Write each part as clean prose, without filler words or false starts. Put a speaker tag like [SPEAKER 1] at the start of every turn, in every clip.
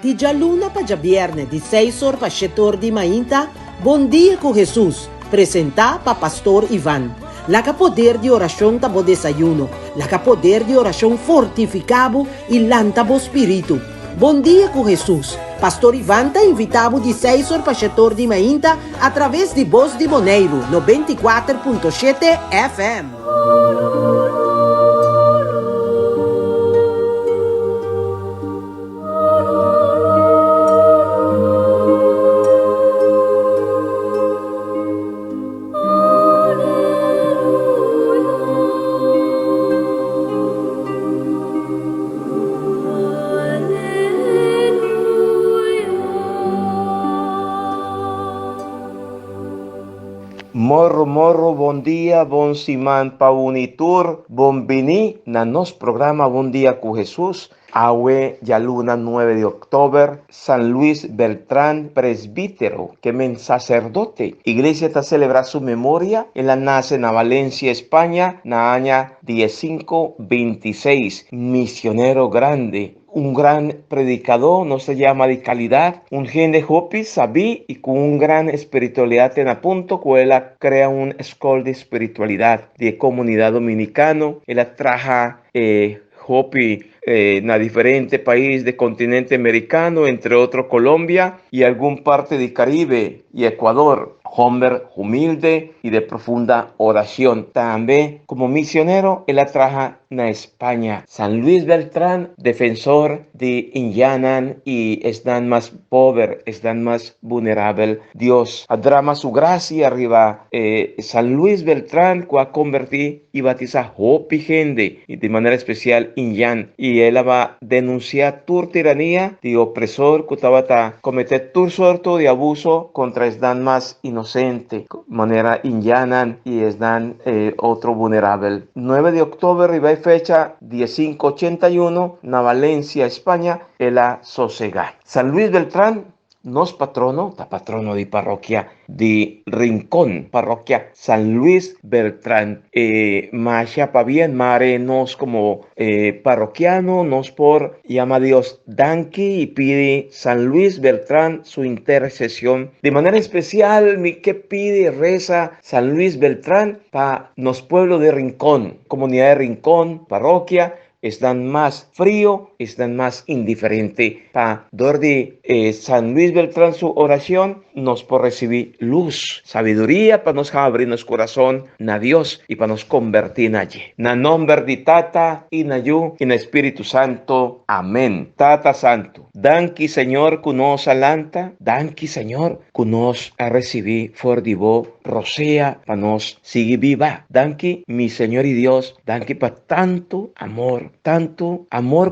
[SPEAKER 1] Di già luna pa già viernes, di 6 ore pa 7 ore di mainta, Bon dia con Jesus, presenta pa Pastor Ivan. La ca poder di oración tabo desayuno, la ca poder di oración fortificabo il lantabo spiritu. Bon dia con Jesus. Pastor Ivan ta invitabo di 6 ore pa 7 ore di mainta através di Voz di Boneiro, 94.7 FM.
[SPEAKER 2] Morro, bon dia, bon siman pa unitur, bon vini na nos programa Bon Dia con Jesús. Awe ya luna 9 de octubre, San Luis Beltrán, presbítero, que men sacerdote. Iglesia está celebra su memoria. Él nace en Valencia, España, na año 1526. Misionero grande. Un gran predicador, no se llama de calidad, un gen de hopi, sabí, y con un gran espiritualidad en a punto, que él crea un escuela de espiritualidad de comunidad dominicano. Él traja hopi en diferentes países del continente americano, entre otros Colombia y algún parte de Caribe y Ecuador. Hombre humilde y de profunda oración. También como misionero, él trabaja en España. San Luis Beltrán, defensor de Indianan y están más pobres, están más vulnerables. Dios adrama su gracia arriba. San Luis Beltrán, que ha convertido y bautizado hopi gente, y de manera especial Indian. Y él va a denunciar tu tiranía de opresor que estaba cometer tu sorto de abuso contra están más inocente, manera indiana y están otro vulnerable. 9 de octubre y fecha 1581 en Valencia, España, en la Sosega. San Luis Beltrán, nos patrono de parroquia de Rincón, parroquia San Luis Beltrán. Masha pa bien, mare nos como parroquiano, nos por llama a Dios Danqui y pide San Luis Beltrán su intercesión. De manera especial, mi que pide reza San Luis Beltrán para nos pueblo de Rincón, comunidad de Rincón, parroquia. Están más frío, están más indiferente. Para de San Luis Beltrán su oración nos por recibir luz, sabiduría para nos abrir nuestro corazón a Dios y para nos convertir en allí. Na nombre de Tata y na Yu y na Espíritu Santo. Amén. Tata Santo, danqui Señor que nos alanta, danqui Señor que nos a recibir for divo rocea para nos seguir viva. Danqui mi Señor y Dios, danqui para tanto amor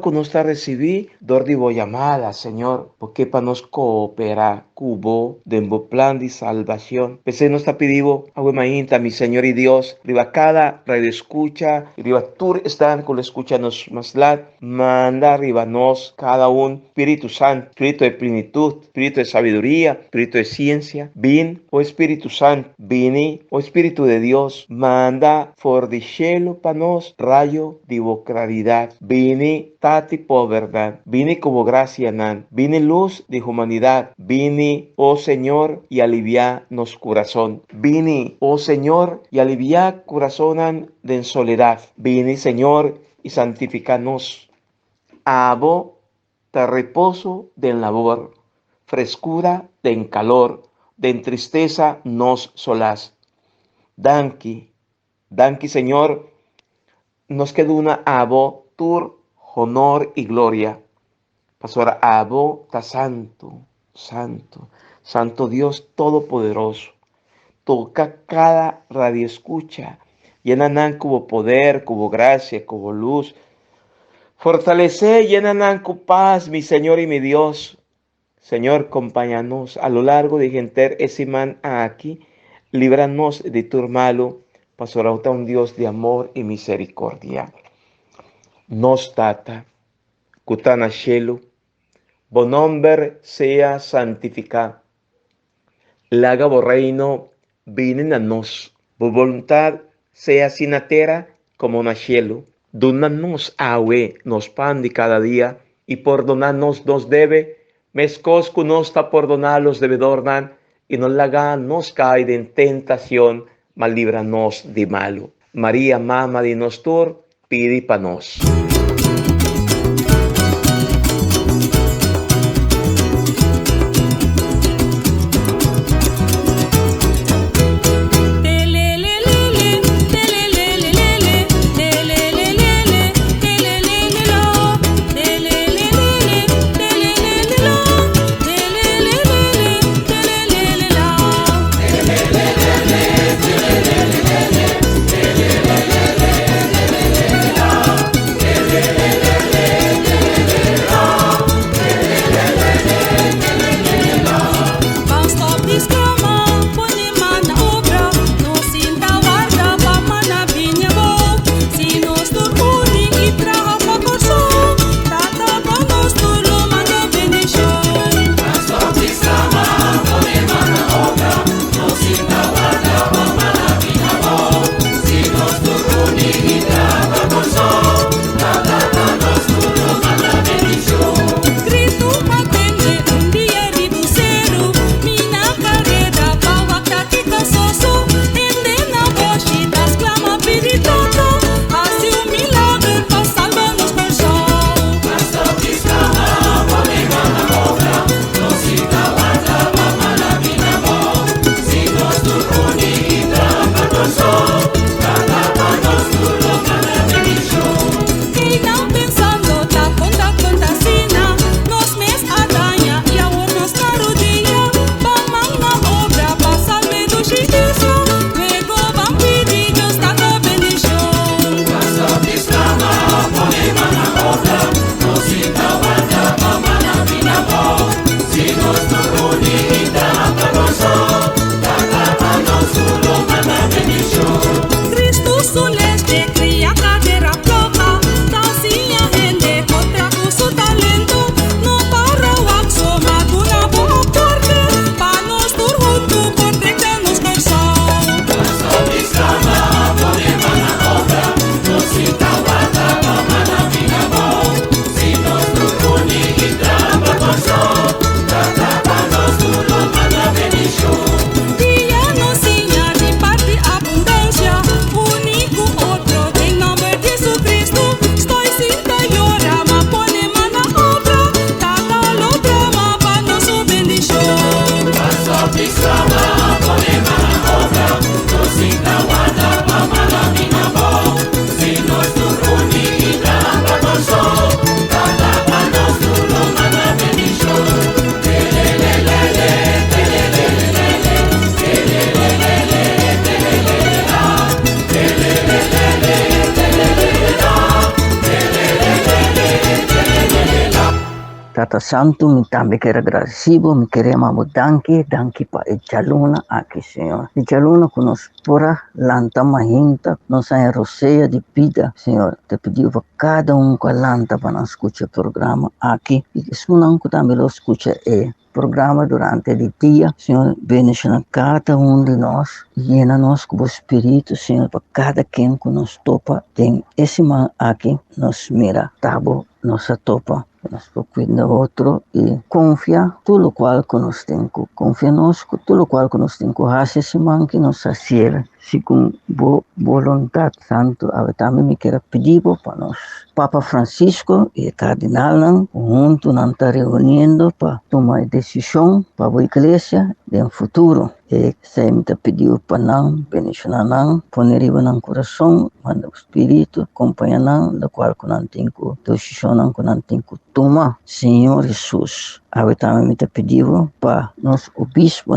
[SPEAKER 2] que nos está recibir, divo llamada Señor, porque para nos cooperar cubo de un plan de salvación. Pese nos está pidiendo agua mainta, mi Señor y Dios, riba cada radio escucha, riba tú están con la escucha nos más manda arriba nos cada un Espíritu Santo, Espíritu de plenitud, Espíritu de sabiduría, Espíritu de ciencia. Vin, oh Espíritu Santo, vini, oh Espíritu de Dios, manda for de cielo para nos rayo de claridad. Vini tati por verdad, vini como gracia nan, vini luz de humanidad, vini, oh Señor, y alivia nos corazón. Vini, oh Señor, y alivia corazón de soledad. Vini, Señor, y santificanos. Abo te reposo del labor, frescura den calor, den tristeza nos solaz. Danqui, Señor, nos queda una abo tur honor y gloria. Pastora abo ta santo Dios todopoderoso. Toca cada radio escucha. Llenan como poder, como gracia, como luz. Fortalece, llenan con paz, mi Señor y mi Dios. Señor, acompáñanos a lo largo de gente ese man aquí. Líbranos de tu malo. Pastorauta un Dios de amor y misericordia. Nos tata, cutana shelu, bon nombre sea santificado. Laga bo reino, vinen a nos, bo voluntad sea sin atera como na cielo. Donanos agua, nos pan de cada día, y perdonarnos nos debe, Meskos kunosta perdona los devedornan y no lagan nos cae en tentación, mas líbranos de malo. María, Mama de Nostur, pidi pa nos.
[SPEAKER 3] Tata Santo, mi también quiero agradecido, mi queremos danke para echaluna aquí, Señor. Echaluna que nos pura lanta mahinta, nos hay rosea de vida, Señor. Te pedimos para cada uno que lanta para escuchar el programa aquí. Y que sunan que también lo escucha programa durante el día, Señor, bendice a cada uno de nós, llena-nos com o Espírito, Senhor, para cada quem que nos topa, tem esse man aqui, nos mira, tabo, nos topa, nos cuida do outro e confia tudo o qual que nós temos, confia nós, tudo o qual que nós temos, raça esse man que nos sacia, segundo boa vontade, Santo, eu também me quero pedir para nós, Papa Francisco e Cardinal, junto não está reunindo para tomar decisão para a igreja no futuro. E se me pediu para não, bendicionar não, poner no coração, manda o Espírito, acompanhar não, da qual não tenho decisão não, não tenho tomar. Senhor Jesus, eu também me pediu para nós obispo,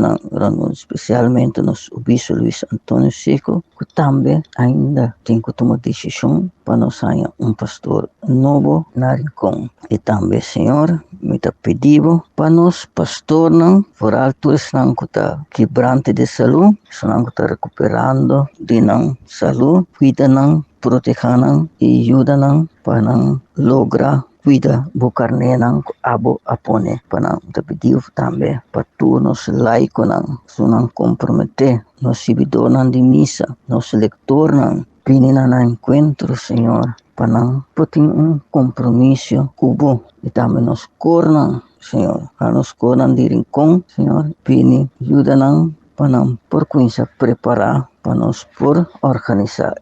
[SPEAKER 3] especialmente nós obispo Luiz Antônio Seco, que também ainda tem que tomar decisão para nós ter pastor novo na Rincon. E também, Senhor, me pediu para nós pastor não, por alturas não que está quebrante de saúde, não que está recuperando de não saúde, cuida não, proteja não e ajuda não para não lograr cuida bucarne nang abo apone panang tapidiu tambe patu nos laico nang sunang compromete nos servidor nang de misa nos lector nang pinina na encuentro Senhor panang puting compromisso cubo e também nos cornang Senhor. A nos coran de rincón, Senhor. Pini, ajuda nang panam por coinça preparar para nós por organizar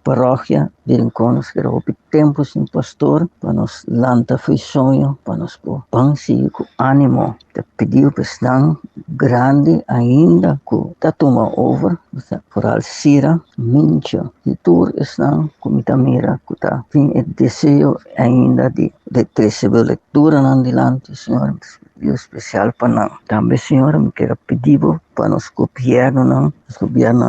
[SPEAKER 3] paróquia de Rincones, que era o tempo sem pastor, para nos lanta foi sonho, para nos pôr pansi com ânimo. Te pediu para grande ainda, que está tomando over, por Alcira, Mincha, e tudo está com a mira, que está tem o desejo ainda de receber leitura na dilante, Senhor. E especial para nós. Também, Senhor, me quero pedir para nos governo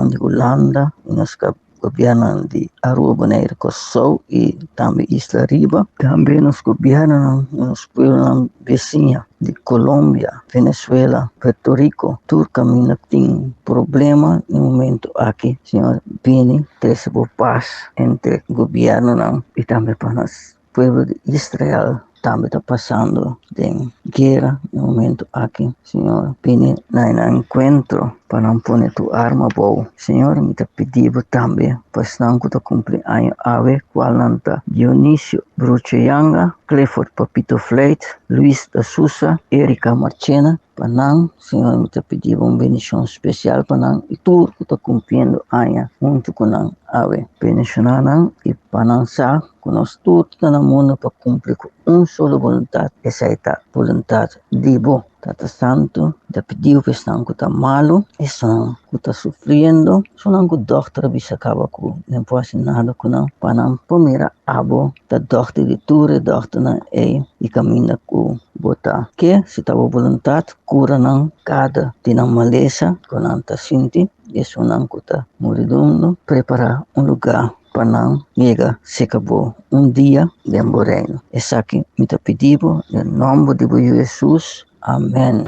[SPEAKER 3] de Holanda, e nos governo de Aruba, Kosovo e também Isla Riba. Também nos governo nos pueblos vizinhos de Colômbia, Venezuela, Puerto Rico. Tudo caminho tem problema no momento aqui, Senhor. Vem trazer paz entre o governo e também para nós, pueblo de Israel. Também está passando de guerra no momento aqui, Senhor. Vem na encontro para não pôr tu arma boa. Senhor, me está pedindo também para não cumprir ano ave, qual não está Dionísio Brucheyanga, Clifford Papito Fleit, Luiz da Sousa, Erika Marchena, para não, Senhor, me está pedindo uma bendição especial para não, e tudo que está cumprindo ano, junto com não ave. Bendicionar não, e para não saber que nós tudo no mundo para cumprir com uma só vontade, essa é a vontade de Deus. Tata Santo, te pediu que estão que está malo, estão que está sofrendo, só que o doutor bisa acaba com não pode fazer nada com não, para não primeira abo da doutor de tudo, doutor não é e caminha com botar que se está a vontade cura não cada de não maleza com não está sentindo, isso não que está morindo, preparar lugar para não chegar se acabou dia de reino. Essa aqui me está pedindo, em nome de Jesus. Amen.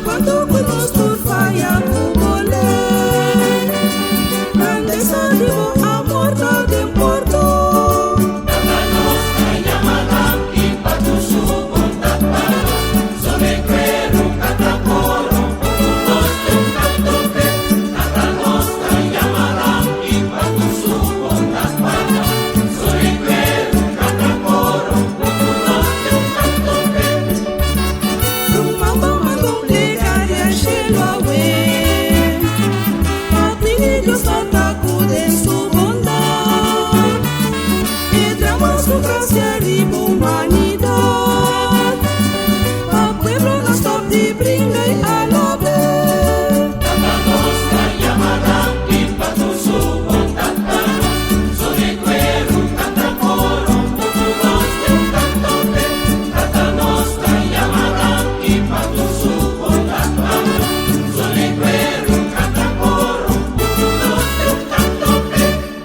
[SPEAKER 4] Cuando conozco falla como le, grande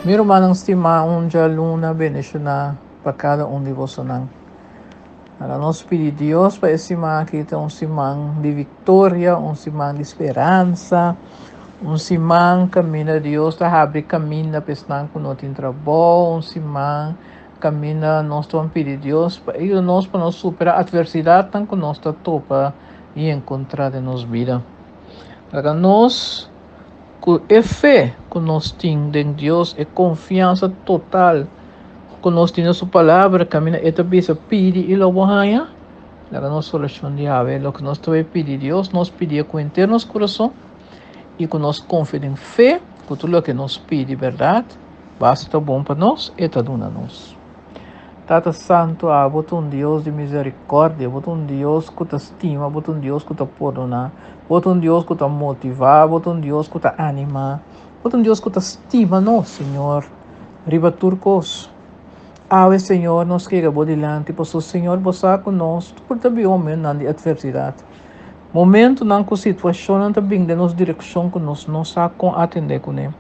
[SPEAKER 4] Meu irmão estima dia luna bendicionar para cada de vocês. Para nós pedir Deus para esse semana que tem semana de vitória, semana de esperança, semana caminho Deus está abre caminho para estar com nós em trabalho, semana caminho nós estamos pedir Deus para nós superar a adversidade tanto que nós está topa e encontrar de nos vida. Para nós com fé que nós temos em Deus e confiança total que nós temos sua palavra, caminha esta vez pedir e logo hanha, la nossa solução de haver, lo que nós também pedir Deus, nós pedir com interno coração e com nós confiar em fé, que tudo o que nós pede verdade, basta bom para nós e está dando a nós. Tata Santo, boto Deus de misericórdia, boto Deus que te estima, boto Deus que te perdona, boto Deus que te motiva, boto Deus que te anima, boto Deus que te estima, nós, Senhor. Riba turcos. Ave, Senhor, nos queira bodilante, pois o Senhor você conosco, por também homem na adversidade. Momento na situação também de nos direção que nós não sabemos atender com ele.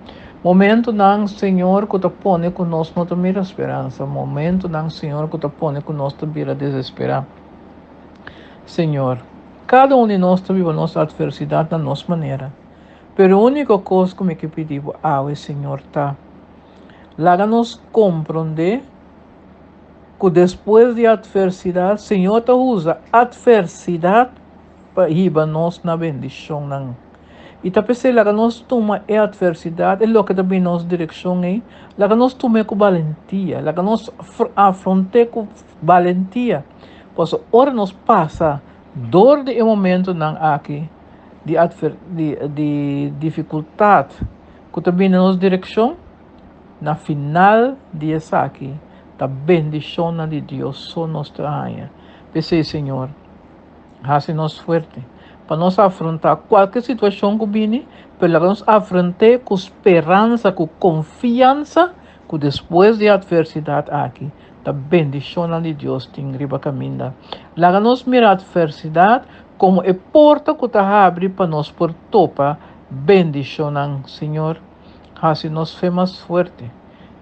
[SPEAKER 4] Momento na Senhor que te põe conosco não tem esperança. Momento na Senhor que te põe conosco também desesperar. Senhor, cada de nós vive a nossa adversidade da nossa maneira. Pero a única coisa que me pedimos, Senhor, tá. Láganos compreender que depois de adversidade, Senhor te usa adversidade para ir nós na bendição. E também se nós toma a adversidade, é o que também nos direção é, nós toma com valentia, nós afronte com valentia. Pois ora nos passa dor de momento aqui de dificuldade, que também nos direção, na final de essa aqui, da bendição de Deus só nos traia. Pensei, Senhor, hace-nos forte, para nós afrontar qualquer situação que viene, para nós afrontar com esperança, com confiança, que depois de adversidade aqui, da bendição de Deus tem riba caminho. Lá nós mirar a adversidade como a porta que está abre para nós por topa bendição, Senhor. Hace-nos fé mais forte.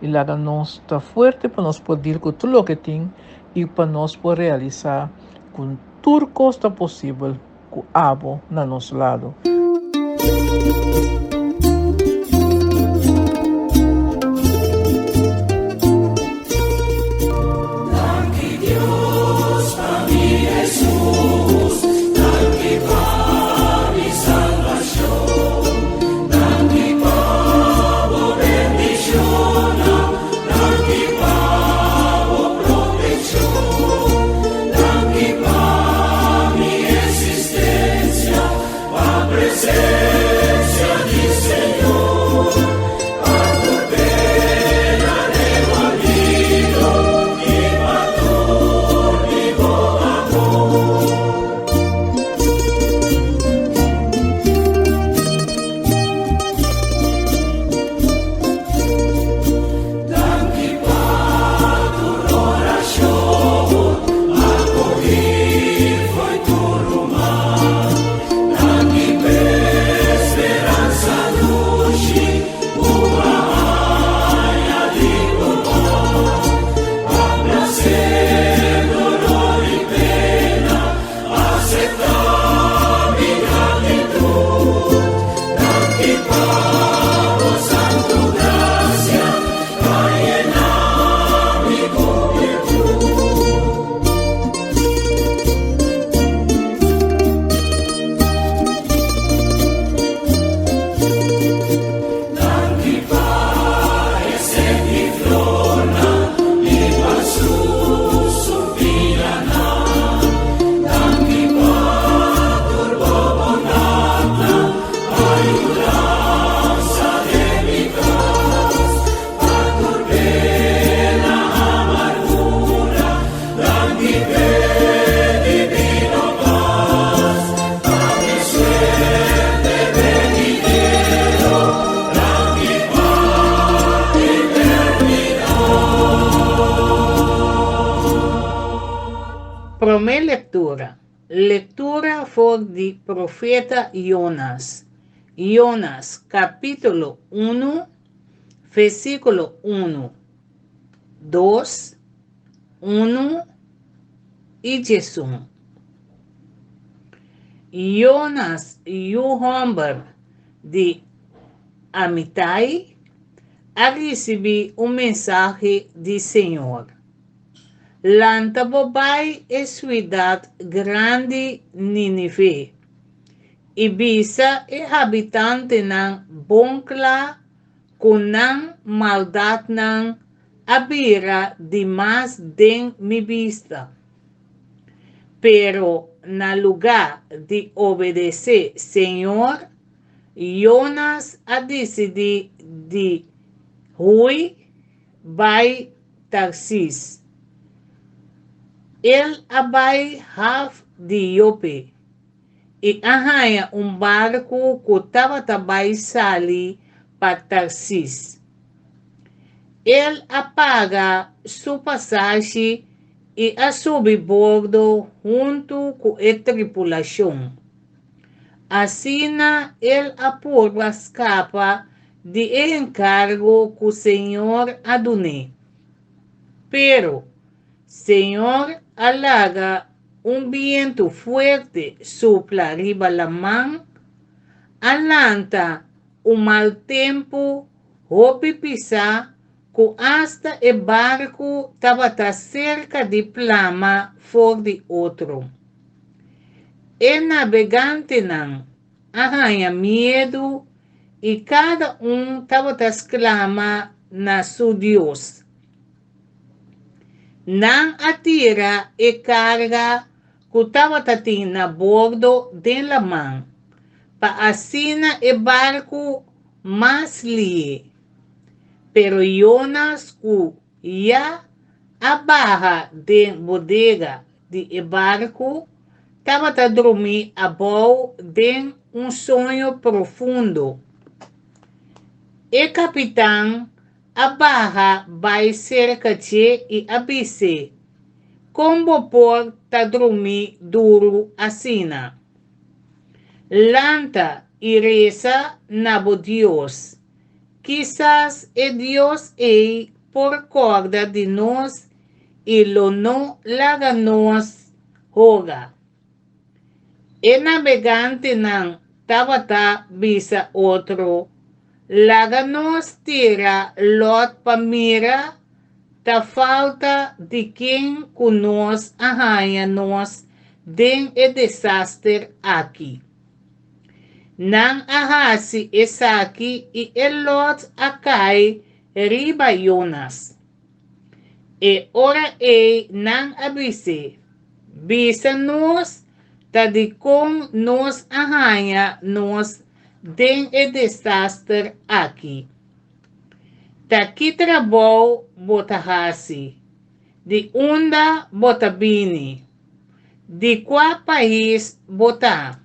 [SPEAKER 4] E lá nós está forte para nós poder com tudo o que tem e para nós poder realizar com tudo que está possível com abo na nosso lado.
[SPEAKER 5] Primeira leitura. Leitura foi de profeta Jonas. Jonas, capítulo 1, versículo 1, 2, 1 y Jesus. Jonas e o homem de Amitai a receber mensagem do Senhor. Lanta bobai é cidade grande Nínive. E bisa é habitante ng bongkla kunang maldad ng abira de mas den mi vista. Pero na lugar de obedecer Senhor, Jonas a decidir de Rui by Tarsis. Ele abai half de Yope e arranha barco que estava também sali para Tarsis. Ele apaga sua passagem e a subbordo junto com a tripulação. Assim, ele apurva escapa de encargo que o Senhor adonou. Pero, Senhor alaga viento fuerte sopla riba la man, alanta mal tempo, hopi pisa, que hasta el barco estaba cerca de plama for de outro. El navegante não arranha medo e cada estava exclama na seu Deus. Não atira e carga que estava na bordo de la man, para assina e barco mais lie. Pero Jonas que já a barra de bodega de barco estava a dormir a bordo de sonho profundo. E capitão a barra vai cerca de e abisse. Como por ta dormir duro assina. Lanta e reza na Deus. Quizás Deus é por corda de nós e lo não laga nós roga. E navegante não tava bisa outro. Laga nós tira lot pamira. Ta falta de quem conosco arranha nós den e desastre aqui. Não arrase essa aqui e elot acai riba Jonas. E ora não abise. Bisa nós, ta de com nós arranha nós den e desastre aqui. Taki trabalho botahasi, de onda botabini, de qual país botar,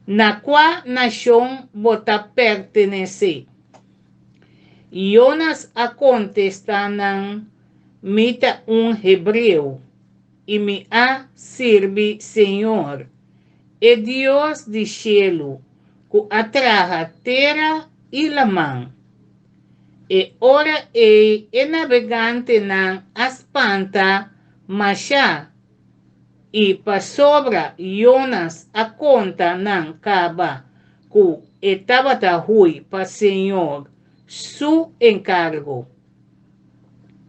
[SPEAKER 5] na qual nação bota pertenece. Jonas a contestanan mita hebreu, e me a serve Senhor, e Deus de cielo, que atraja terra e la man. E ora e navegante não espanta Machá e para sobra Jonas a conta não caba que estava ruim para Senhor su encargo.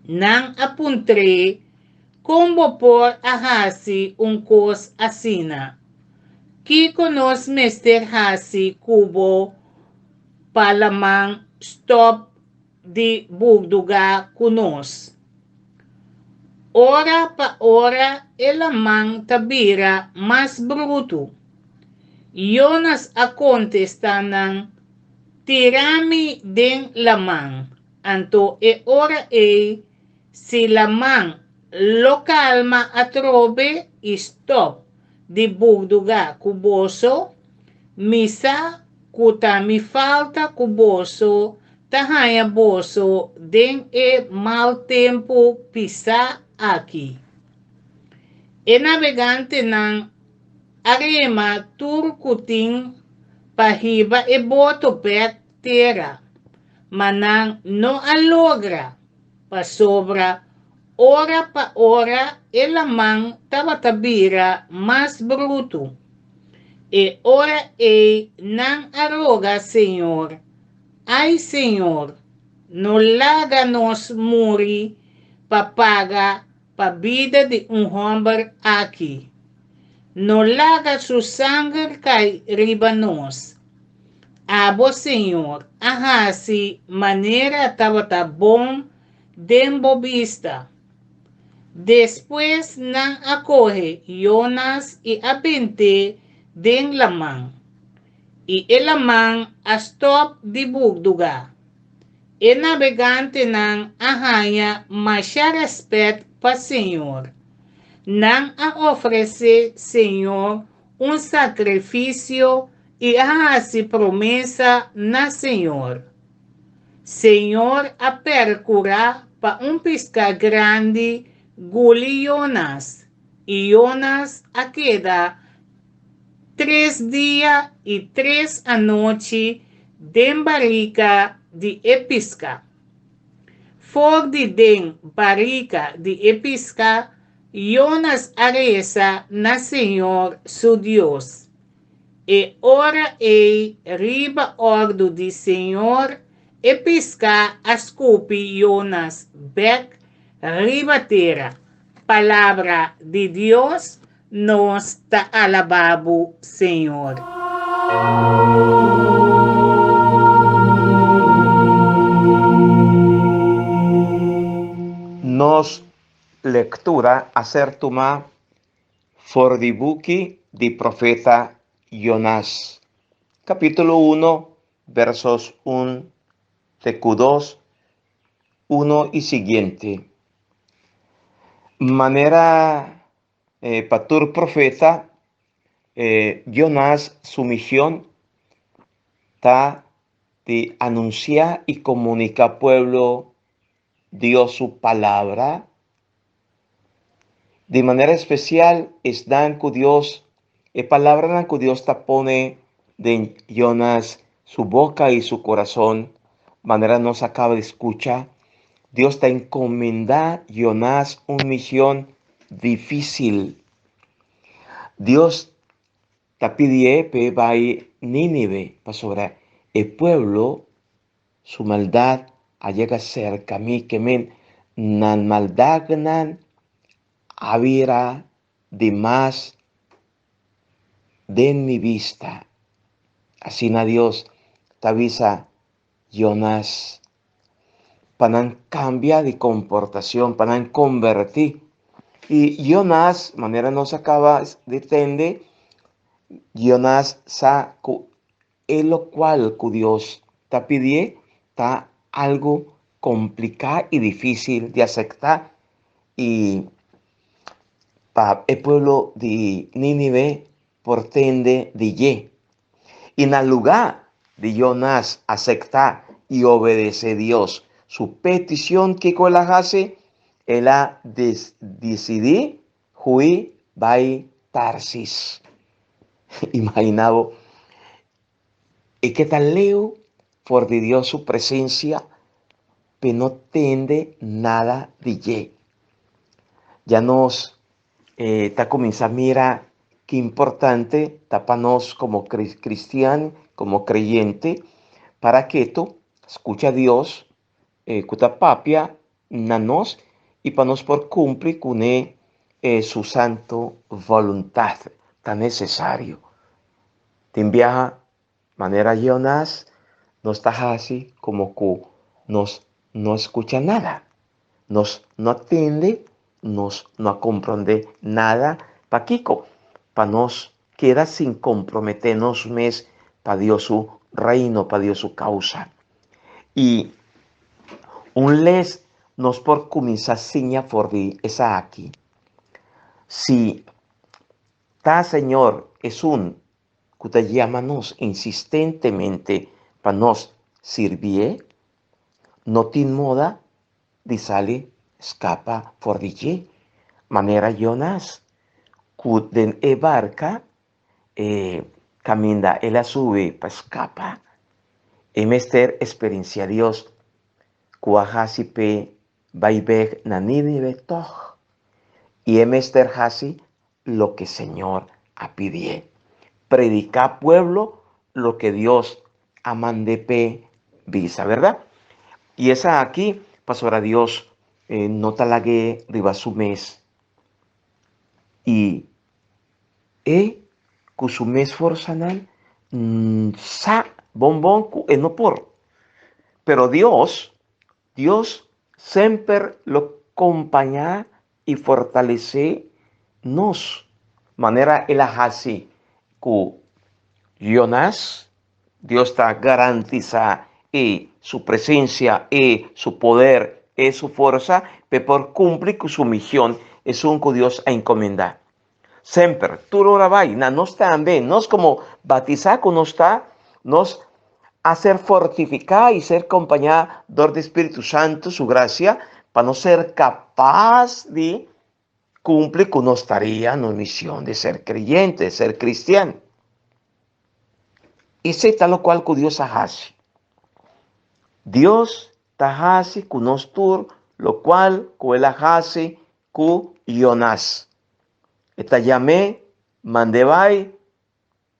[SPEAKER 5] Não apuntrei como por arrasi cos assina que conosco mester hasi cubo palamang stop de burduga conosco. Ora pa ora ela man tabira mais bruto. Jonas a contestanan tirami den la man. Anto e ora si la man lo calma a trobe e stop de burduga cuboso, misa kuta mi falta cuboso tahaya boso den e mal tempo pisa aqui. E navegante nan arema turcutin pahiba e boto per terra. manang no alogra, pa sobra, ora pa ora, e lamang tabatabira mas bruto. E ora ei não arroga, Senhor. Ai, Senhor, no laga nos muri pa paga pa vida de homem aqui. No laga su sangue cai riba nós. Abo, Senhor, ahasi maneira tabata bom dembo vista. Depois não acorre Jonas e Abente den lamang. E elamang astop di bugduga. E navegante ng ahaya masya respect pa Senhor. Nang a oferecer Senhor sacrifício e ahasi promessa na Senhor. Senhor a percura pa pisca grande guli Jonas. E Jonas a queda 3 dias e 3 a noite den barrica de episca. For de den barrica de episca, Jonas aresa na Senhor su Deus. E ora ei riba ordo de Senhor, episca ascupi Jonas bec riba terra. Palavra de Deus, nos ta alababo, Senhor.
[SPEAKER 2] Nos lectura acertuma for di buki di profeta Jonás. Capítulo 1, versos 1, TQ2, 1 y siguiente. Manera patur profeta, Jonás, su misión está de anunciar y comunicar al pueblo Dios su palabra. De manera especial, es dan que Dios, palabra que Dios te pone de Jonás su boca y su corazón, manera no se acaba de escuchar. Dios te encomenda Jonás una misión difícil. Dios te pide que vaya Nínive para sobre el pueblo, su maldad llega cerca a mí, que men nan maldad nan habira de más de mi vista. Así na Dios te avisa Jonás para cambiar de comportación, para convertir. Y Jonás, manera no se acaba de entender, Jonás sa lo cual que Dios te pide está algo complicado y difícil de aceptar. Y para el pueblo de Nínive portende de ye. Y en el lugar de Jonás aceptar y obedecer a Dios su petición que con la hace, él ha decidido huir by Tarsis. Imaginado. Y que tal leo por de Dios su presencia, pero no tende nada de ye. Ya nos está comenzando a mirar qué importante está para nos como cristiano, como creyente, para que tú escucha a Dios, cuta papia, nanos, y para nos por cumplir con su santo voluntad tan necesario. Te envía manera Jonás, no está así como que nos no escucha nada, nos no atiende, nos no comprende nada pa Kiko, pa nos queda sin comprometernos mes para Dios su reino, para Dios su causa. Y un les nos por comenzar seña for di esa aquí. Si ta Señor es un que te llamanos insistentemente para nos servir, no te moda de sale escapa for di manera Jonás, que den e barca camina ella sube para escapa Emester experiencia Dios. Kuahasi pe baibeg naninive toch. Y emester hasi lo que Señor ha pidie. Predicar pueblo lo que Dios ha mandepe visa, ¿verdad? Y esa aquí, pastora Dios, nota la que riba su mes. Y su mes forzanal sa bombón no por. Pero Dios siempre lo acompaña y fortalece nos. Manera el así que Jonás, Dios está garantiza su presencia, su poder, su fuerza, pero por cumplir con su misión, es un que Dios ha encomendado. Siempre, tú lo rabay, nos también, nos como batizar con nos hacer fortificar y ser acompañador del Espíritu Santo, su gracia, para no ser capaz de cumplir con nuestra tarea, nuestra misión de ser creyente, de ser cristiano. Y sé tal lo cual que Dios hace. Dios hace con nosotros, lo cual que Él hace con Jonás. Esta llamé, mandé vai,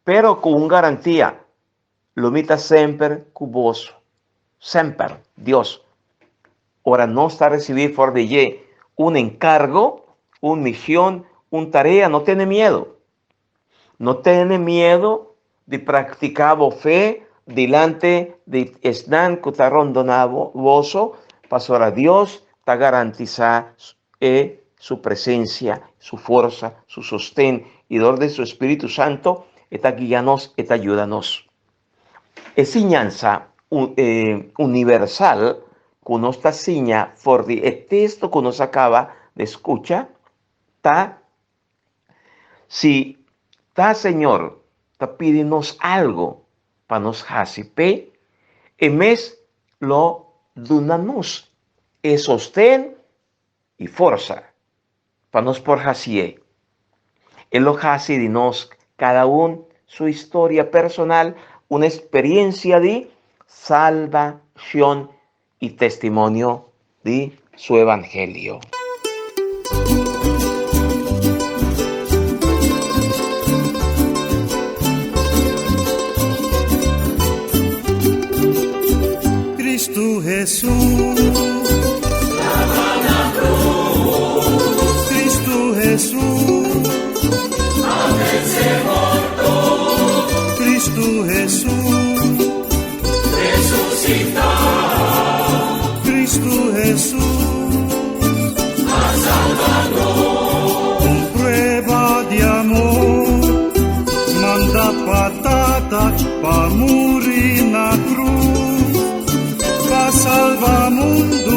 [SPEAKER 2] pero con una garantía. Lo mita siempre con vos. Siempre, Dios. Ahora no está a recibir por de ye un encargo, una misión, una tarea. No tiene miedo. No tiene miedo de practicar la fe delante de Esnan que está rondonado voso. Pastor a Dios está garantizar su presencia, su fuerza, su sostén y dor de su Espíritu Santo está guiándonos, está ayudándonos. Enseñanza universal que nos está seña por el texto que nos acaba de escuchar, está si está Señor está pidiéndonos algo para nos hacer, en mes lo donamos, es sostén y fuerza para nos por hacer. Él lo hace de nos, cada uno su historia personal, una experiencia de salvación y testimonio de su evangelio.
[SPEAKER 6] Cristo Jesús, Cristo Jesús, Cristo Jesús, resucitado, Cristo Jesús, Salvador, con prueba de amor, manda patata pa morir na cruz, pa salvar mundo.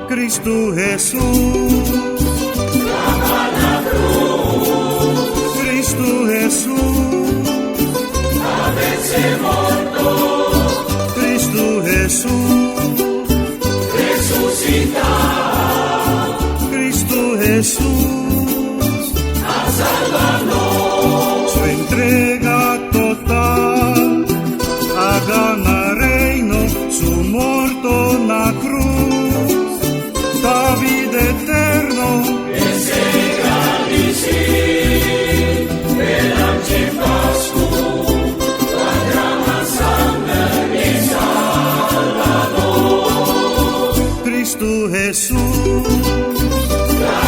[SPEAKER 6] Cristo Jesús, Cristo Jesús, Cristo Jesús, resucitado, Cristo Jesús, a salvarnos, su entrega total, a ganar reino, su muerto na cruz, la vida eterna, ese galici, belanche pascu, la grama sangre de Salvador, Cristo Jesús, la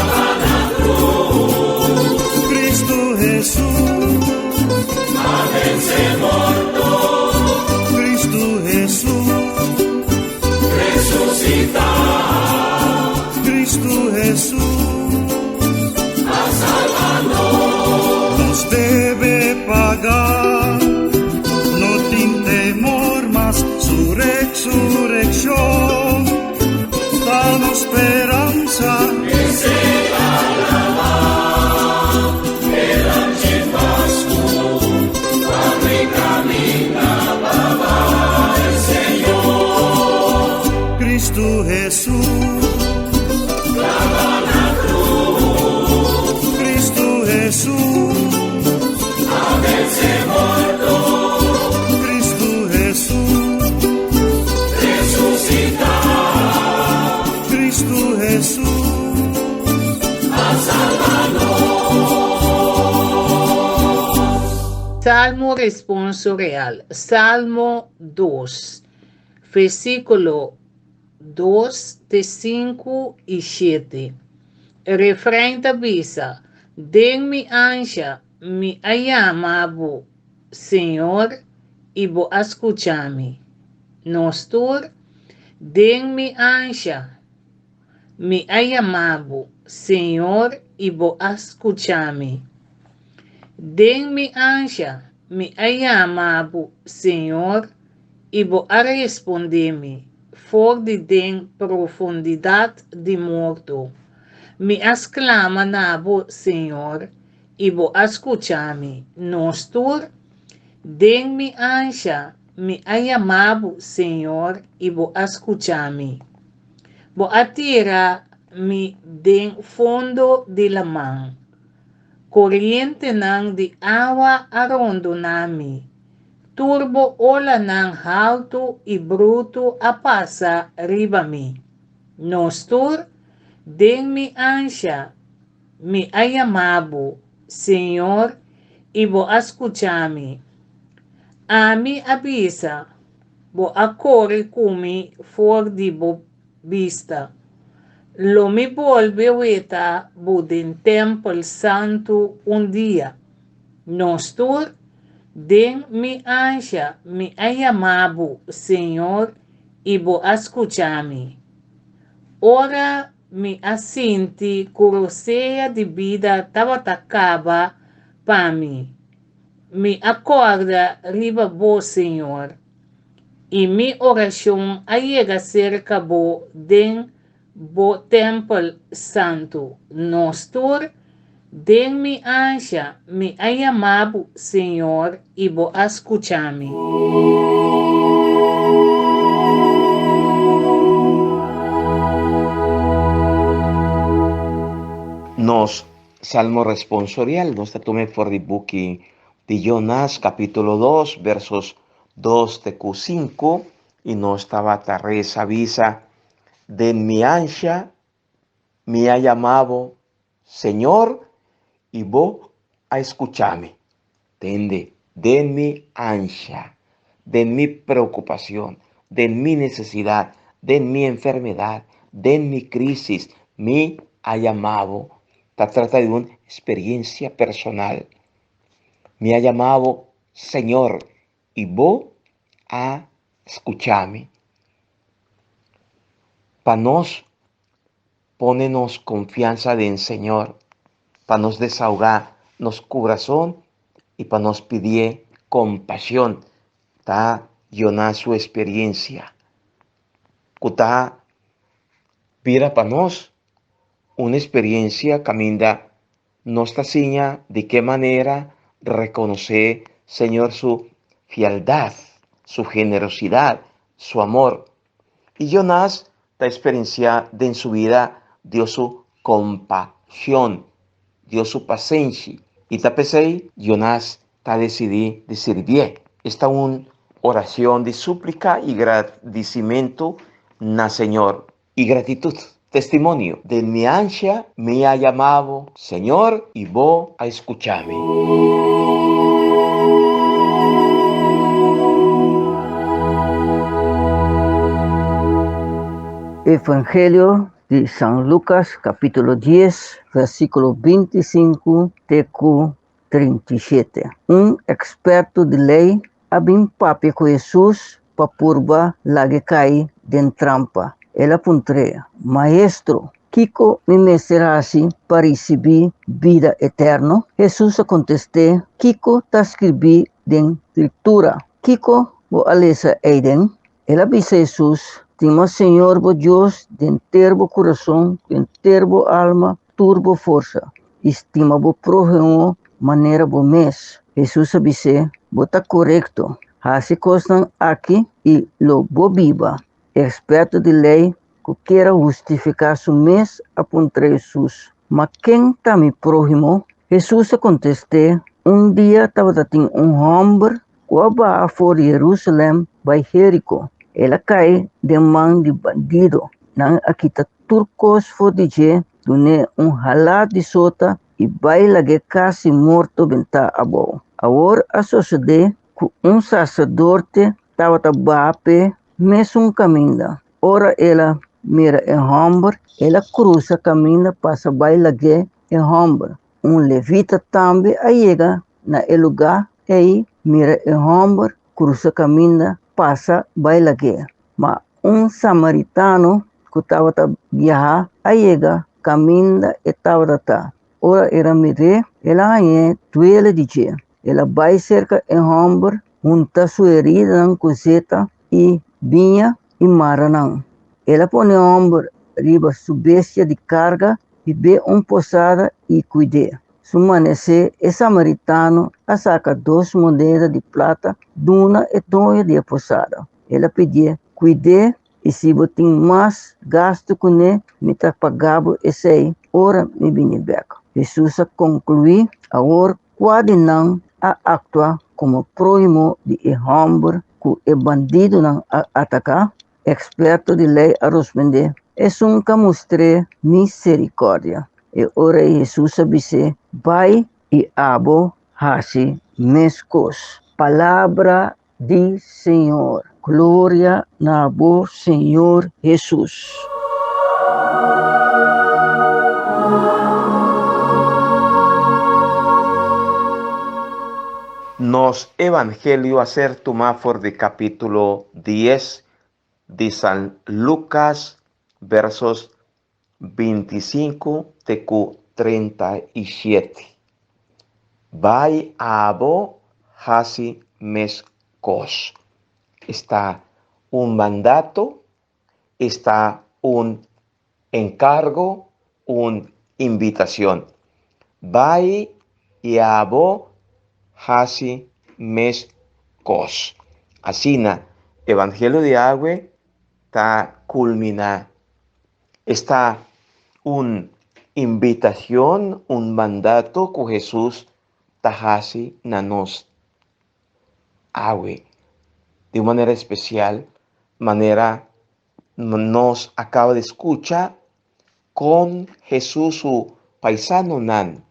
[SPEAKER 6] cruz, Cristo Jesús, a vencer muerto, Cristo Jesús, resucitado, Cristo Jesús, a salvarnos, nos debe pagar, no tiene temor más su resurrección, danos esperanza, que sea alabado, el ángel pascu, abre camina para el Señor, Cristo Jesús,
[SPEAKER 5] Salmo responsorial, Salmo 2, versículo 2, de 5 y 7. Refrán avisa, den mi ansia, mi ayamabo, Señor, y vos escuchame. Nostur, den mi ansia, mi ayamabo, Señor, y vos escuchame. Den mi ansia, mi ayamabo, Señor, y vos respondeme, for de den profundidad de morto. Me exclama nabo, Senhor, e vou escuchar-me. Nostur, den mi ansia, me ayamabo, Senhor, e vou escuchar-me. Vou atirar-me den fundo de la mão. Corriente nang de água arondoname. Turbo ola nang alto e bruto a passa riba-me. Nostur, den mi ansia, mi ayamabo, Senhor, e vou escuchar-me. A mi avisa, vou acorre comi for de bo vista. Lo me volve weta bo den templo santo dia. Nostur, den mi ansia, mi ayamabo, Senhor, e vou escuchar-me. Ora me assinti curoseia de vida tabatacaba para mim. Me acorda riba bo, Senhor. E mi oração ayega cerca bo den bo templo santo. Nostur, den mi ansia, me ayamabo, Senhor, e bo escuchame.
[SPEAKER 2] Nos Salmo responsorial, nos tome for the book de Jonás, capítulo 2, versos 2 de Q5, y nos estaba tarres avisa, de mi ansia, me ha llamado Señor, y vos a escucharme. Tende, de mi ansia, de mi preocupación, de mi necesidad, de mi enfermedad, de mi crisis, me ha llamado. Trata de una experiencia personal. Me ha llamado Señor y vos a escucharme. Para nos ponernos confianza en el Señor, para nos desahogar nos corazón y para nos pedir compasión. Está llenar su experiencia. Está vira para nos una experiencia caminda nuestra seña de qué manera reconocer, Señor, su fialdad, su generosidad, su amor. Y Jonás, la experiencia de en su vida, dio su compasión, dio su paciencia. Y tapesei, Jonás está decidido de servir. Esta es una oración de súplica y agradecimiento na Señor. Y gratitud. Testimonio de mi ansia me ha llamado Señor y vos a escucharme.
[SPEAKER 3] Evangelio de San Lucas, capítulo 10, versículo 25 de 37. Un experto de ley había papi con Jesús para purba la que cae de trampa. Ela apuntrea, Maestro, Kiko me meserasi para receber vida eterna? Jesus contestou, Kiko ta escrevi den escritura. Kiko bo alesa eiden. Ela disse Jesus, Tima Senhor bo Deus, den terbo coração, den terbo alma, turbo força. Estima bo prójimo, maneira bo mes. Jesus disse, bo ta correcto. Hasi costan aqui e lo bo biba. Experto de lei que queira justificar su mes apunta Jesus. Mas quem está mi prójimo? Jesus contestou, dia estava tendo homem que vai fora Jerusalém, vai Jericó. Ela cai de mão de bandido. Não aqui está turcos for de Tune un halad de sota e baila que casi morto benta abo. Agora a suceder que um sacerdote estava bape mesmo caminho. Ora ela mira em ombro, ela cruza caminho passa baila que em ombro. Um levita também chega na lugar e mira em ombro, cruza caminho passa baila que. Mas um samaritano que estava viajar chega caminho e estava ora era mire, ela é tuele de dia. Ela vai cerca em ombro, junta sua herida na coseta e vinha e maranão. Ela põe ombro riba sua bestia de carga e vê posada e cuide. Sumanece é samaritano a saca 2 moedas de prata, duna e doia de posada. Ela pedia, cuide e se você tem mais gasto com ele, me tá pagado esse ora me vini beca. Jesus conclui, agora quase não a actuar como próximo de homem que é bandido não a atacar, experto de lei a responder, é nunca mostrei misericórdia. E ora Jesus disse, vai e abo hasi mescos. Palavra do Senhor. Glória na voz, Senhor Jesus.
[SPEAKER 2] Nos Evangelio hacer tomáfor de capítulo 10 de San Lucas, versos 25 te 37. Vai abo hasi mescos. Está un mandato, está un encargo, una invitación. Vai y abo hasi mescos. Así na Evangelio de Agua está culmina. Está una invitación, un mandato que Jesús tahasi na nos agua. De una manera especial, manera nos acaba de escuchar con Jesús su paisano nan.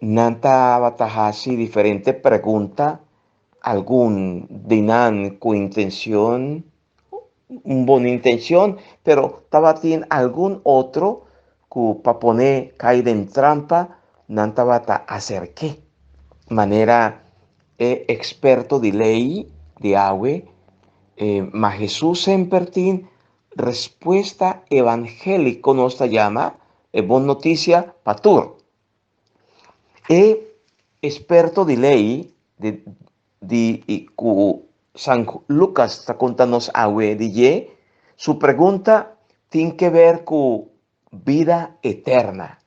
[SPEAKER 2] Nanta batajasi diferente pregunta, algún dinan con intención, una buena intención, pero estaba tiene algún otro que para poner caer en trampa, nanta bata hacer qué. Manera experto de ley de agua, mas Jesús siempre tiene respuesta evangélica, nos llama, buena noticia, patur. Experto de lei de San Lucas está contando agua de su pregunta tiene que ver con vida eterna,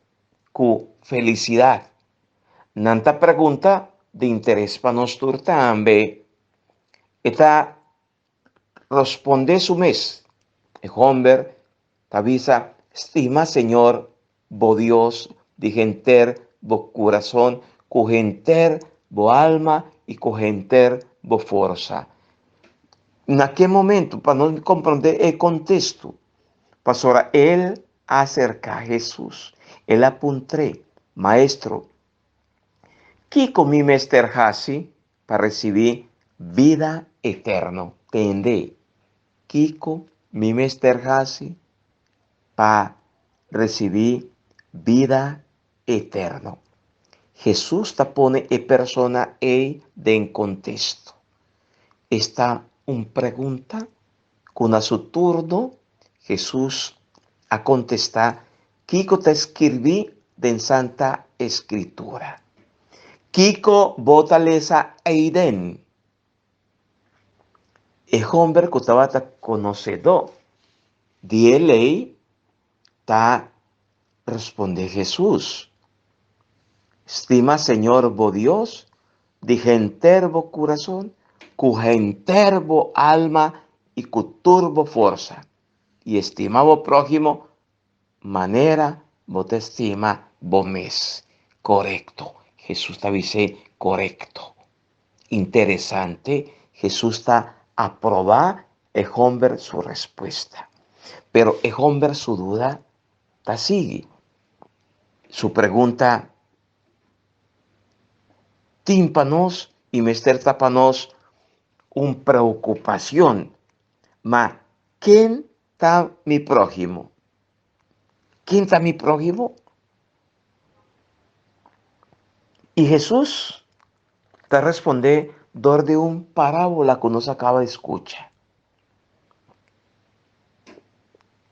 [SPEAKER 2] con felicidad. Nanta pregunta de interés para nosotros también. Esta responde su mes. El hombre te avisa, estima Señor, bo Dios, de genter, bo corazón, con genter, bo alma y con genter, bo fuerza. En aquel momento, para no comprender el contexto, pastora, él acerca a Jesús. Él apunté, maestro, ¿qué comí mester hasi para recibir vida eterna? Tende. Kiko mi mester hasi para recibir vida eterna. Jesús te pone a persona de en contexto. Esta una pregunta con a su turno Jesús a contestar Kiko te escribí en Santa Escritura. Kiko botalesa eiden. El hombre que estaba conocido de ley ta responde Jesús. Estima Señor bo Dios, de genterbo corazón, cu genterbo alma y cu turbo fuerza. Y estima bo prójimo, manera bo te estima bo mes. Correcto. Jesús te dice correcto. Interesante. Jesús está aprobar el hombre su respuesta. Pero el hombre su duda, ta sigue. Su pregunta, tímpanos y mester tapanos un preocupación. Ma, ¿quién está mi prójimo? ¿Quién está mi prójimo? Y Jesús te responde dor de un parábola que nos acaba de escuchar.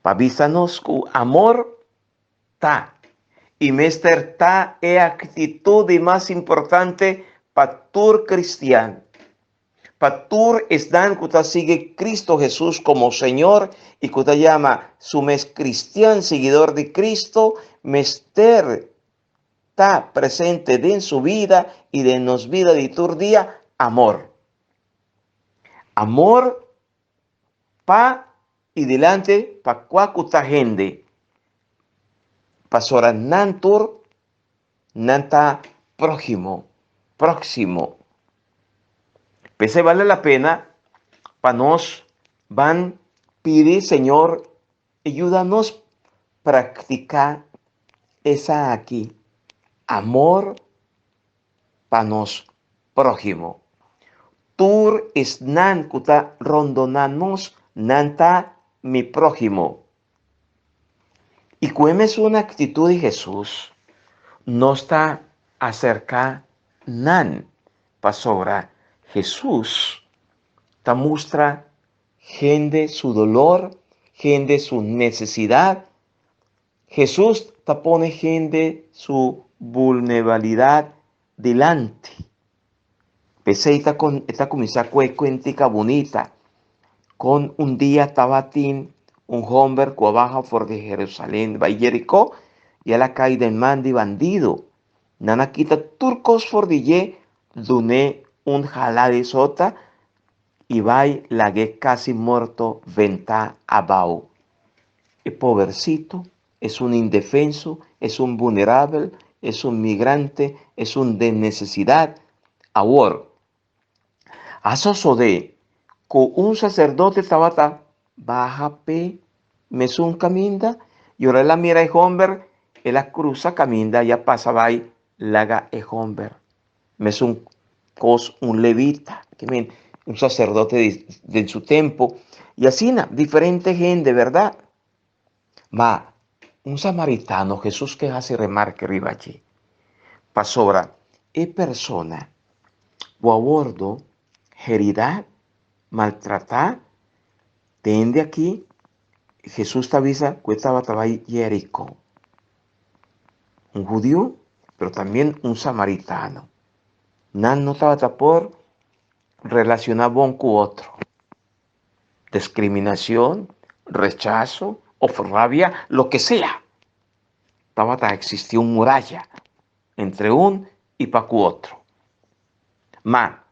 [SPEAKER 2] Pavísanos que amor ta. Y mester ta es actitud más importante para tu cristiano. Para tu están que sigue Cristo Jesús como Señor y que te llama su mes cristiano, seguidor de Cristo, mester está presente en su vida y de nos vida de tu día, amor. Amor pa y delante pa cuacuta gente. Pasora nantur, nanta próximo. Pese vale la pena para nos van pedir, Señor, ayúdanos a practicar esa aquí. Amor para nos prójimo. Tur es nan kuta rondonanos nanta mi prójimo. Y cueme es una actitud de Jesús, no está acerca nan pasora. Jesús te muestra gente su dolor, gente su necesidad. Jesús te pone gente su vulnerabilidad delante. Pese esta comisa cuentica bonita. Con un día tabatín, un hombre que baja por de Jerusalén, va a Jericó, y a la caída en mandi bandido. Nana quita turcos for de dune un jalá de sota, y va la que casi muerto venta abajo. El pobrecito es un indefenso, es un vulnerable, es un migrante, es un de necesidad. Ahora, asosode, con un sacerdote tabata, baja pe, mesun caminda, y ahora la mira el hombre, y la cruza caminda, ya pasa vai, laga el hombre. Mesun cos un levita, que men, un sacerdote de su tiempo, y así, diferente gente, ¿verdad? Ma, un samaritano, Jesús que hace remarque arriba allí, pasora, es persona, o a bordo, heridad, maltratar, tende aquí, Jesús te avisa que estaba ahí Jericó. Un judío, pero también un samaritano. No estaba por relacionar con otro. Discriminación, rechazo, o rabia, lo que sea. Existía una muralla entre un y para otro. Ma,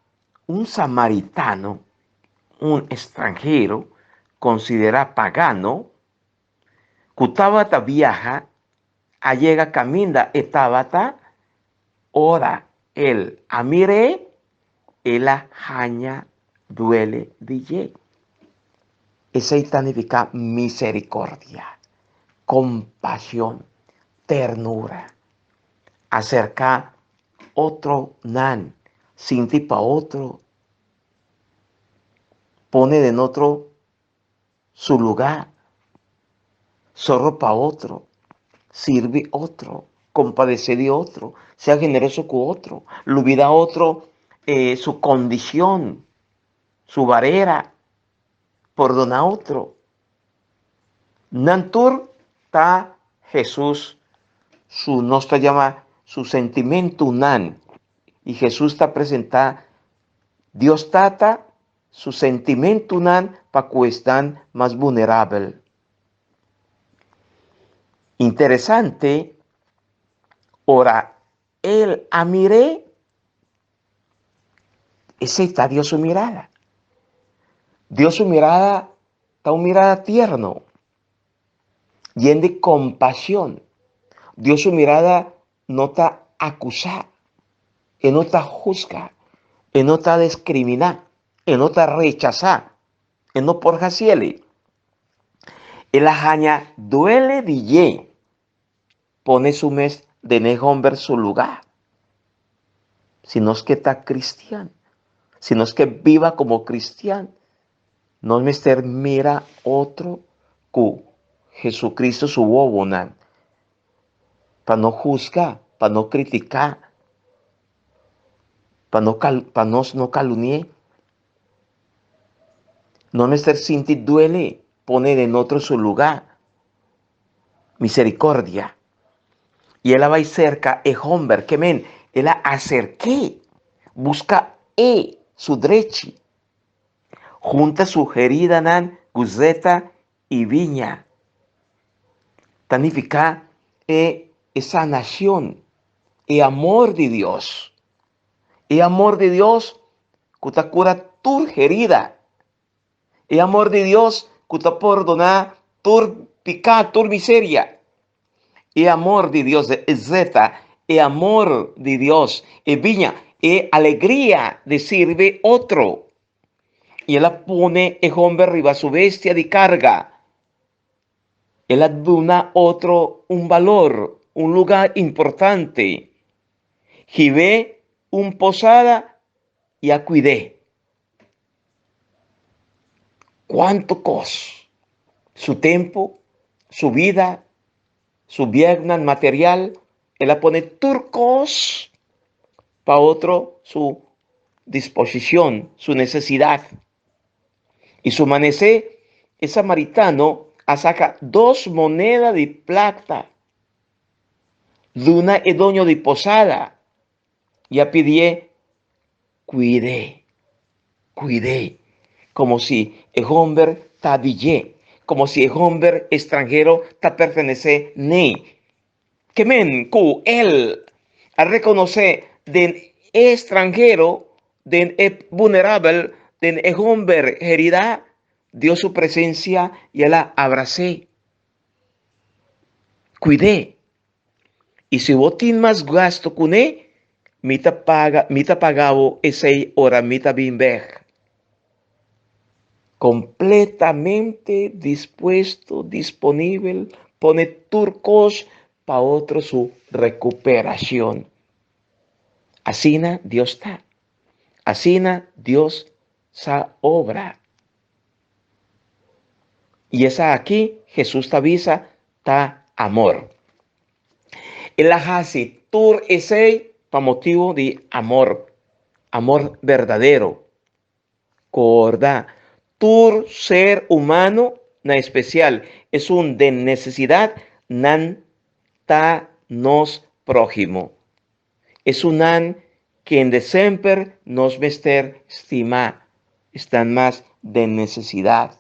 [SPEAKER 2] un samaritano, un extranjero, considera pagano, que Tabata viaja, llega caminda y Tabata, ora el amire, el jaña duele DJ. Esa significa misericordia, compasión, ternura. Acerca otro nan, sinti pa otro, pone en otro su lugar, zorro pa otro, sirve otro, compadece de otro, sea generoso con otro, le olvida a otro su condición, su barrera, perdona a otro. Nantur ta Jesús, nos llama su sentimiento nan, y Jesús te presenta Dios tata su sentimiento nan para que están más vulnerables. Interesante, ahora, el amiré, ese está Dios su mirada. Dios su mirada, está una mirada tierno, llena de compasión. Dios su mirada no está acusar, no está juzgar, no está discriminar, no está rechazar, no por jaciele. El ajaña duele de pone su mes de nejomber su lugar. Si no es que está cristiano, si no es que viva como cristiano, no es mister mira otro que Jesucristo su bobonan, para no juzgar, para no criticar, para no calumniar. No mister sinti duele poner en otro su lugar. Misericordia. Y él va cerca, hombre, que men, él acerque, busca su derecho, junta su herida nan, guzeta y viña. Tanifica esa nación, amor de Dios. Amor de Dios, que te cura tu herida. Amor de Dios, que te perdona tu pecado, tu miseria. Amor de Dios de zeta, amor de Dios, viña, alegría de sirve otro. Y él pone el hombre arriba su bestia de carga. Él aduna otro un valor, un lugar importante. Y ve un posada y acuidé. ¿Cuánto cos? Su tiempo, su vida, su bien material, él la pone turcos para otro su disposición, su necesidad. Y su amanecer, el samaritano saca 2 monedas de plata de una dueño de posada y a pidie cuidé, como si el hombre tabillé, como si el hombre extranjero ta pertenece ne. Que men, cu él a reconocer de extranjero, de vulnerable, de hombre herida, dio su presencia y él la abracé. Cuidé. Y si vos tienes más gasto con él, mita pagado ese hora, mita bimber. Completamente dispuesto, disponible, pone turcos para otro su recuperación. Así Dios está. Así Dios sa obra. Y esa aquí, Jesús te avisa, ta amor. Él hace tur ese para motivo de amor. Amor verdadero. Corda. Tur ser humano, na especial, es un de necesidad, nan ta nos prójimo. Es un nan quien de siempre nos mester estima, están más de necesidad.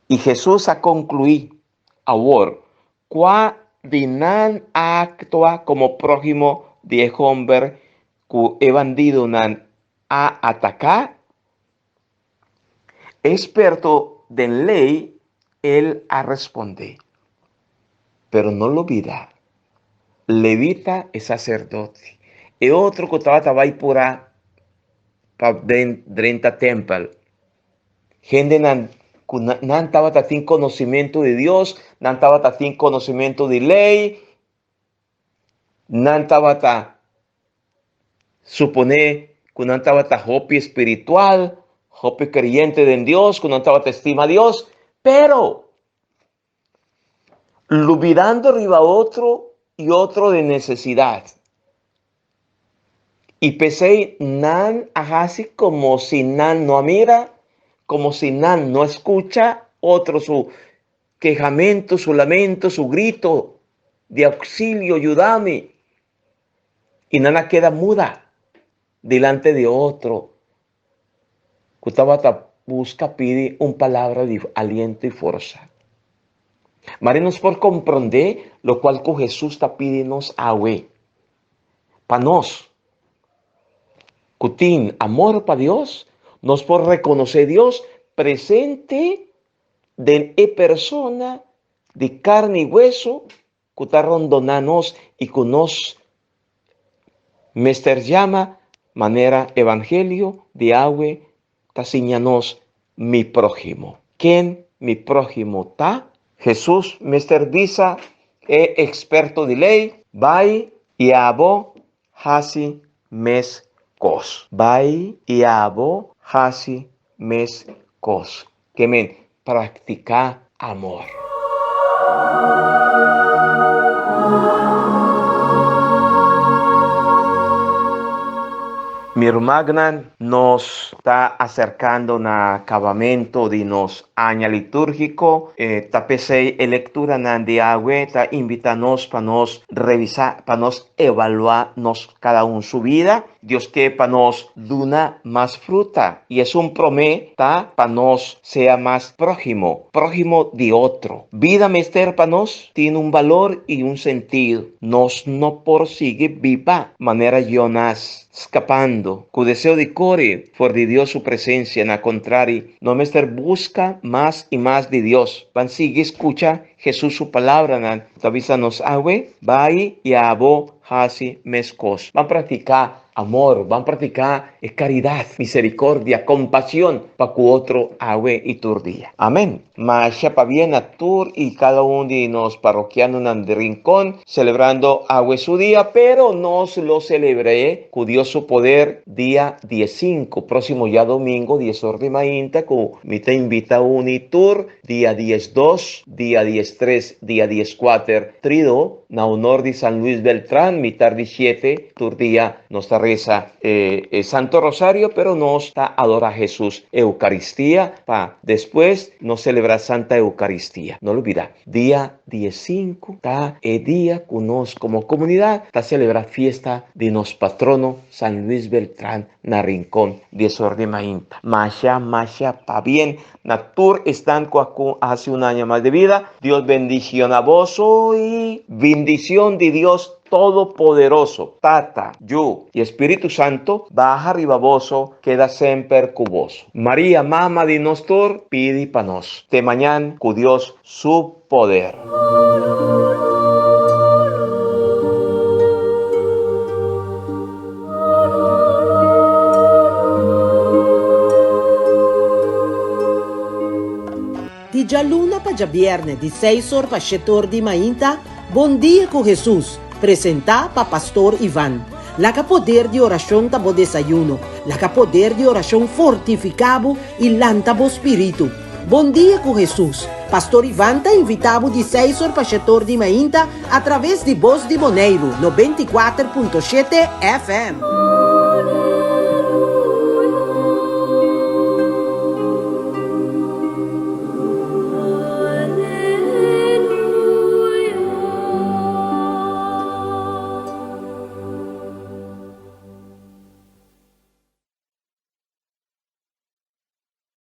[SPEAKER 2] Y Jesús ha concluido ahora, cuá de nan actúa como prójimo de hombre que he bandido nan a atacar. Experto de ley, él a responder, pero no lo olvida. Levita es sacerdote. Y otro que estaba ahí por dentro templo. Gente no estaba sin conocimiento de Dios, no estaba sin conocimiento de ley, no estaba supone que no estaba hopi espiritual, hopi creyente en Dios, que no estaba estima a Dios, pero olvidando arriba otro y otro de necesidad. Y pensé, nan así como si nan no mira, como si nan no escucha, otro su quejamento, su lamento, su grito de auxilio, ayúdame. Y nana queda muda delante de otro. Kutabata busca, pide una palabra de aliento y fuerza. Marinos por comprender lo cual que Jesús está pidiendo a para nos. Cutín amor para Dios, nos por reconocer Dios presente de persona de carne y hueso, que está rondonanos y que nos mester llama manera evangelio de agua, tasiñanos mi prójimo. ¿Quién mi prójimo ta? Jesús, Mr. Disa, experto de ley, vai y abo hasi mes kos. Vai y abo hasi mes kos. Que men practica amor. Mirmagnan nos está acercando na acabamento de nos año litúrgico. Tapesei lectura nan de agua, ta invitanos para nos revisar, para nos evaluar nos cada uno su vida. Dios que para nos duna más fruta y es un promesa para nos sea más prójimo de otro. Vida mester para nos tiene un valor y un sentido. Nos no prosigue viva manera Jonas escapando, con deseo de correr por de Dios su presencia, na contrario, no mester busca más y más de Dios. Van sigue escucha Jesús su palabra, nan tavisa nos agüe, vai y abo hasi meskos. Van practicar amor, van practicar caridad, misericordia, compasión para que otro agüe y turdía. Amén. Mas ya pa bien a tur y cada uno de nos parroquianos en el rincón celebrando agüe su día, pero nos lo celebré con Dios su poder día 15, próximo ya domingo 10 horas de mañana, que me te invita a un tour día 12, día 13, día 14, trido, na honor de San Luis Beltrán, mi tarde 7, tur día nos reza Santo Rosario, pero nos está adora a Jesús Eucaristía, pa después nos celebra Santa Eucaristía. No lo olvida, día 15 está el día que nos como comunidad está celebra fiesta de nos patrono San Luis Beltrán na rincón 10 horas de mañana. Masha, pa bien, Natur están hace un año más de vida. Dios bendición a vos y bendición de Dios Todopoderoso, Tata, Yo y Espíritu Santo, baja arriba voso, queda siempre cuboso. María, Mama de Nostor, pidi panos. Te mañana, cu Dios su poder.
[SPEAKER 1] Di già luna pa già viernes, di 6 horas pa 7 horas di mañana, Bom dia con Jesús. Presenta pa Pastor Iván. La que poder de oración tabo desayuno. La que poder de oración fortificabo y lantabo espíritu. Bom dia con Jesús. Pastor Iván te invitavo de 6 horas para 7 horas de mañana a través de Voz de Moneiro, 94.7 FM.